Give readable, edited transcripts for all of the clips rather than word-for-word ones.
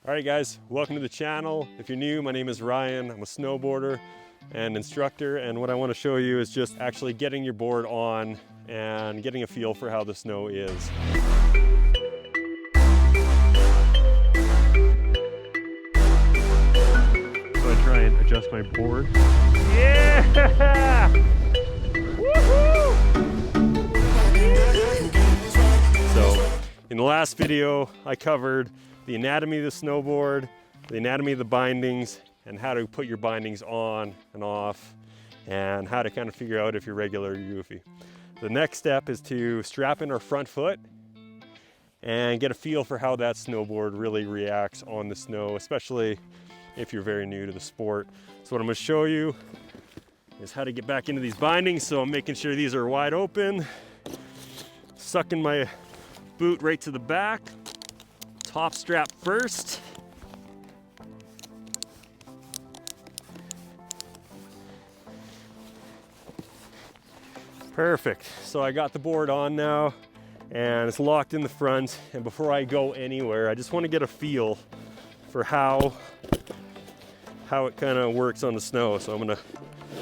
All right guys, welcome to the channel. If you're new, my name is Ryan. I'm a snowboarder and instructor, and what I want to show you is just actually getting your board on and getting a feel for how the snow is. So I try and adjust my board. Yeah! Woohoo! So in the last video, I covered the anatomy of the snowboard, the anatomy of the bindings, and how to put your bindings on and off, and how to kind of figure out if you're regular or goofy. The next step is to strap in our front foot and get a feel for how that snowboard really reacts on the snow, especially if you're very new to the sport. So what I'm going to show you is how to get back into these bindings. So I'm making sure these are wide open, sucking my boot right to the back. Top strap first. Perfect. So I got the board on now and it's locked in the front. And before I go anywhere, I just want to get a feel for how it kind of works on the snow. So I'm going to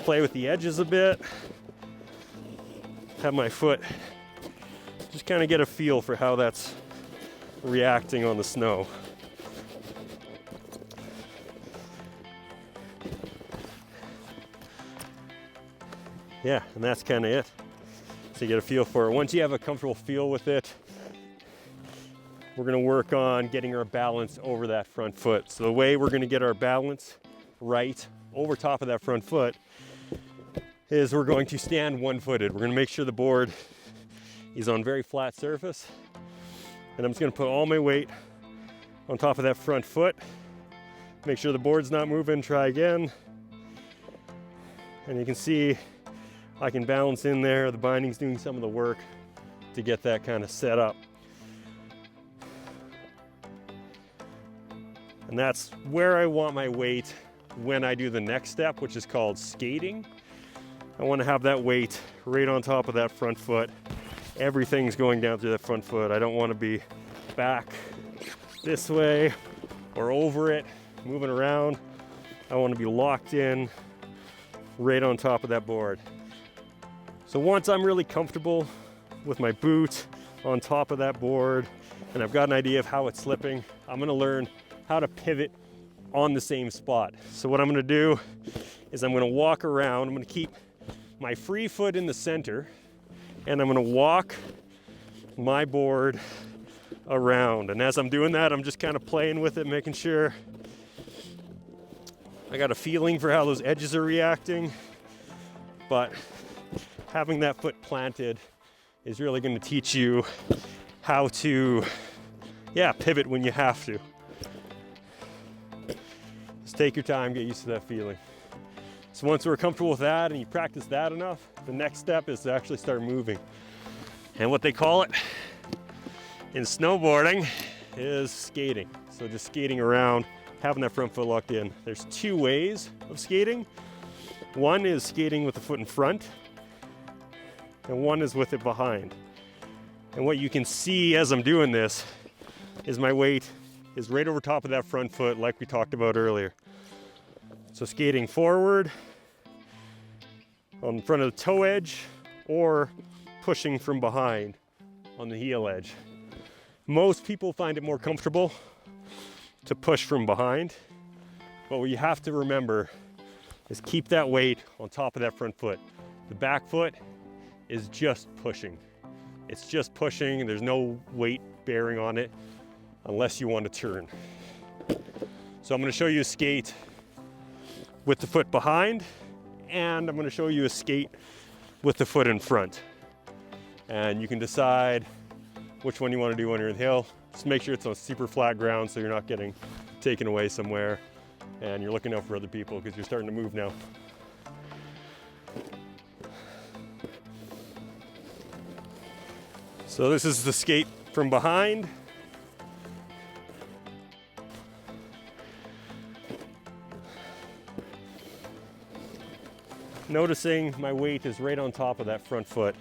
play with the edges a bit. Have my foot just kind of get a feel for how that's reacting on the snow. Yeah, and that's kind of it. So you get a feel for it. Once you have a comfortable feel with it, we're going to work on getting our balance over that front foot. So the way we're going to get our balance right over top of that front foot is we're going to stand one-footed. We're going to make sure the board is on very flat surface. And I'm just going to put all my weight on top of that front foot. Make sure the board's not moving. Try again. And you can see I can balance in there. The binding's doing some of the work to get that kind of set up. And that's where I want my weight when I do the next step, which is called skating. I want to have that weight right on top of that front foot. Everything's going down through that front foot. I don't want to be back this way or over it, moving around. I want to be locked in right on top of that board. So once I'm really comfortable with my boot on top of that board and I've got an idea of how it's slipping, I'm going to learn how to pivot on the same spot. So what I'm going to do is I'm going to walk around. I'm going to keep my free foot in the center, and I'm going to walk my board around. And as I'm doing that, I'm just kind of playing with it, making sure I got a feeling for how those edges are reacting. But having that foot planted is really going to teach you how to, pivot when you have to. Just take your time, get used to that feeling. So once we're comfortable with that and you practice that enough, the next step is to actually start moving. And what they call it in snowboarding is skating. So just skating around, having that front foot locked in. There's two ways of skating. One is skating with the foot in front, and one is with it behind. And what you can see as I'm doing this is my weight is right over top of that front foot like we talked about earlier. So skating forward on the front of the toe edge or pushing from behind on the heel edge. Most people find it more comfortable to push from behind, but what you have to remember is keep that weight on top of that front foot. The back foot is just pushing. It's just pushing, there's no weight bearing on it unless you want to turn. So I'm going to show you a skate with the foot behind, and I'm going to show you a skate with the foot in front. And you can decide which one you want to do on your hill. Just make sure it's on super flat ground so you're not getting taken away somewhere and you're looking out for other people because you're starting to move now. So this is the skate from behind. Noticing my weight is right on top of that front foot.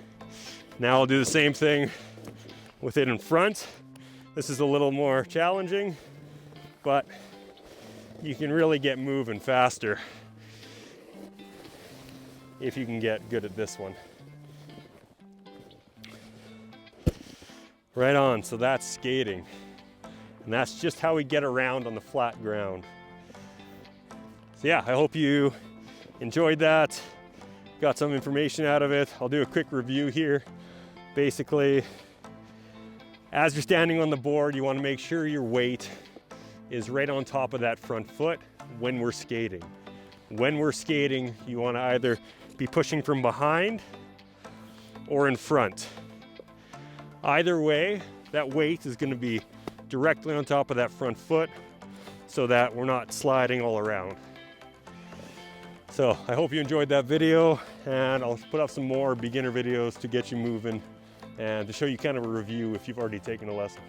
Now I'll do the same thing with it in front. This is a little more challenging. but you can really get moving faster if you can get good at this one. Right on, so that's skating. And that's just how we get around on the flat ground. So yeah, I hope you enjoyed that, got some information out of it. I'll do a quick review here. Basically, as you're standing on the board, you want to make sure your weight is right on top of that front foot when we're skating. When we're skating, you want to either be pushing from behind or in front. Either way, that weight is going to be directly on top of that front foot so that we're not sliding all around. So I hope you enjoyed that video, and I'll put up some more beginner videos to get you moving and to show you kind of a review if you've already taken a lesson.